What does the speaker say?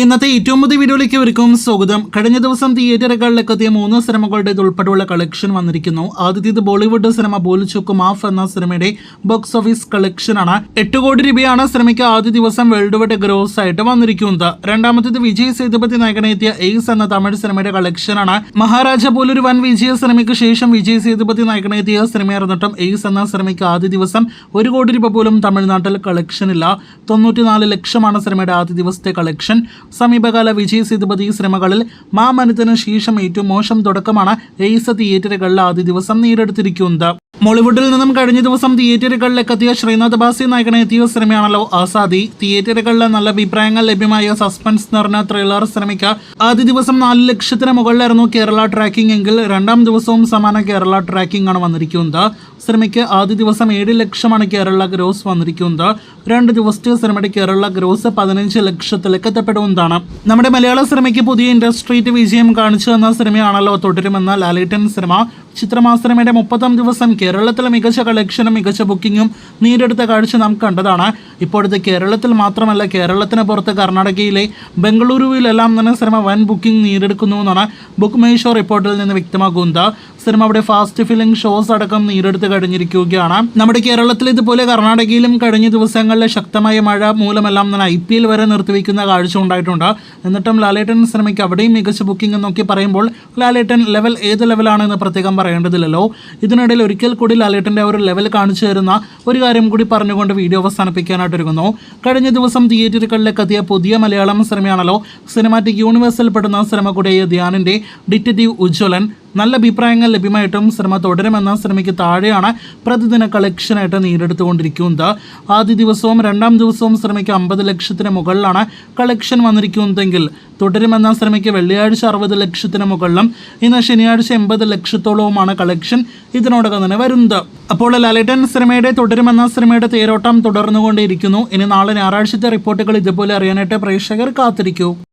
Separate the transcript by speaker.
Speaker 1: ഇന്നത്തെ ഏറ്റവും പുതിയ വീഡിയോയിലേക്ക് ഒരുക്കും സ്വാഗതം. കഴിഞ്ഞ ദിവസം തിയേറ്ററുകളിലേക്ക് എത്തിയ 3 സിനിമകളുടെ ഉൾപ്പെടെയുള്ള കളക്ഷൻ വന്നിരിക്കുന്നു. ആദ്യത്തേത് ബോളിവുഡ് സിനിമ ബോൽ ചുക്ക് മാഫ് എന്ന സിനിമയുടെ ബോക്സ് ഓഫീസ് കളക്ഷനാണ്. 8 കോടി രൂപയാണ് സിനിമയ്ക്ക് ആദ്യ ദിവസം വേൾഡ് വൈഡ് ഗ്രോസ് ആയിട്ട് വന്നിരിക്കുന്നത്. രണ്ടാമത്തേത് വിജയ് സേതുപതി നായകനെത്തിയ എയ്സ് എന്ന തമിഴ് സിനിമയുടെ കളക്ഷനാണ്. മഹാരാജ പോലൊരു വൻ വിജയ സിനിമയ്ക്ക് ശേഷം വിജയ് സേതുപതി നായകനെത്തിയ സിനിമയായിരുന്നിട്ടും എയ്സ് എന്ന സിനിമയ്ക്ക് ആദ്യ ദിവസം 1 കോടി രൂപ പോലും തമിഴ്നാട്ടിൽ കളക്ഷൻ ഇല്ല. 94 ലക്ഷമാണ് സിനിമയുടെ ആദ്യ ദിവസത്തെ കളക്ഷൻ. സമീപകാല വിജയ് സേതുപതി സിനിമകളിൽ മാമനത്തിന് ശേഷം ഏറ്റവും മോശം തുടക്കമാണ് എയ്സ് തിയേറ്ററുകളിൽ ആദ്യ ദിവസം നേടിയെടുത്തിരിക്കുന്നത്. മോളിവുഡിൽ നിന്നും കഴിഞ്ഞ ദിവസം തിയേറ്ററുകളിലേക്ക് എത്തിയ ശ്രീനാഥ് ബാസി നായകനെ എത്തിയ സിനിമയാണല്ലോ ആസാദി. തിയേറ്ററുകളിൽ നല്ല അഭിപ്രായങ്ങൾ ലഭ്യമായ സസ്പെൻസ് നിറഞ്ഞ ത്രില്ലർ സിനിമയ്ക്ക് ആദ്യ ദിവസം 4 ലക്ഷത്തിന് മുകളിലായിരുന്നു കേരള ട്രാക്കിംഗ് എങ്കിൽ രണ്ടാം ദിവസവും സമാന കേരള ട്രാക്കിംഗ് ആണ് വന്നിരിക്കുന്നത്. സിനിമയ്ക്ക് ആദ്യ ദിവസം 7 ലക്ഷമാണ് കേരള ഗ്രോസ് വന്നിരിക്കുന്നത്. 2 ദിവസത്തെ സിനിമയുടെ കേരള ഗ്രോസ് 15 ലക്ഷത്തിലേക്ക് എത്തപ്പെടുന്നതാണ്. നമ്മുടെ മലയാള സിനിമയ്ക്ക് പുതിയ ഇൻഡസ്ട്രി വിജയം കാണിച്ചു എന്ന സിനിമയാണല്ലോ തുടരുമെന്ന ലാലേട്ടൻ സിനിമ. ചിത്രമാ സിനിമയുടെ 30ാം ദിവസം കേരളത്തിലെ മികച്ച കളക്ഷനും മികച്ച ബുക്കിങ്ങും നേടിയെടുത്ത കാഴ്ച നാം കണ്ടതാണ്. ഇപ്പോഴത്തെ കേരളത്തിൽ മാത്രമല്ല, കേരളത്തിന് പുറത്ത് കർണാടകയിലെ ബംഗളൂരുവിലെല്ലാം തന്നെ സിനിമ വൻ ബുക്കിംഗ് നേടിയെടുക്കുന്നുവെന്നാണ് ബുക്ക് മൈ ഷോ റിപ്പോർട്ടിൽ നിന്ന് വ്യക്തമാക്കുന്നത്. സിനിമ അവിടെ ഫാസ്റ്റ് ഫിലിംഗ് ഷോസ് അടക്കം നേടിയെടുത്ത് കഴിഞ്ഞിരിക്കുകയാണ്. നമ്മുടെ കേരളത്തിൽ ഇതുപോലെ കർണാടകയിലും കഴിഞ്ഞ ദിവസങ്ങളിലെ ശക്തമായ മഴ മൂലമെല്ലാം തന്നെ IPL വരെ നിർത്തിവെക്കുന്ന കാഴ്ച ഉണ്ടായിട്ടുണ്ട്. എന്നിട്ടും ലാലേട്ടൻ സിനിമയ്ക്ക് അവിടെയും മികച്ച ബുക്കിംഗ് എന്നൊക്കെ പറയുമ്പോൾ ലാലേട്ടൻ ലെവൽ ഏത് ലെവലാണെന്ന് പ്രത്യേകം പറയേണ്ടതില്ലല്ലോ. ഇതിനിടയിൽ ഒരിക്കൽ കൂടി ലാലേട്ടൻ്റെ ഒരു ലെവൽ കാണിച്ചു തരുന്ന ഒരു കാര്യം കൂടി പറഞ്ഞുകൊണ്ട് വീഡിയോ അവസാനിപ്പിക്കാനായിട്ട് ഒരുങ്ങുന്നു. കഴിഞ്ഞ ദിവസം തിയേറ്ററുകളിലേക്ക് എത്തിയ പുതിയ മലയാളം സിനിമയാണല്ലോ സിനിമാറ്റിക് യൂണിവേഴ്സിൽ പെടുന്ന സിനിമ കൂടിയ ധ്യാനിൻ്റെ ഡിറ്റക്റ്റീവ് ഉജ്ജ്വലൻ. നല്ല അഭിപ്രായങ്ങൾ ലഭ്യമായിട്ടും സിനിമ തുടരുമെന്ന സിനിമയ്ക്ക് താഴെയാണ് പ്രതിദിന കളക്ഷനായിട്ട് നേടിയെടുത്തുകൊണ്ടിരിക്കുന്നത്. ആദ്യ ദിവസവും രണ്ടാം ദിവസവും സിനിമയ്ക്ക് 50 ലക്ഷത്തിന് മുകളിലാണ് കളക്ഷൻ വന്നിരിക്കുന്നതെങ്കിൽ തുടരുമെന്ന സിനിമയ്ക്ക് വെള്ളിയാഴ്ച 60 ലക്ഷത്തിന് മുകളിലും ഇന്ന് ശനിയാഴ്ച 80 ലക്ഷത്തോളവുമാണ് കളക്ഷൻ ഇതിനോടകം തന്നെ വരുന്നത്. അപ്പോൾ ലാലേട്ടൻ സിനിമയുടെ തുടരുമെന്ന സിനിമയുടെ തേരോട്ടം തുടർന്നുകൊണ്ടേയിരിക്കുന്നു. ഇനി നാളെ ഞായറാഴ്ചത്തെ റിപ്പോർട്ടുകൾ ഇതുപോലെ അറിയാനായിട്ട് പ്രേക്ഷകർ കാത്തിരിക്കൂ.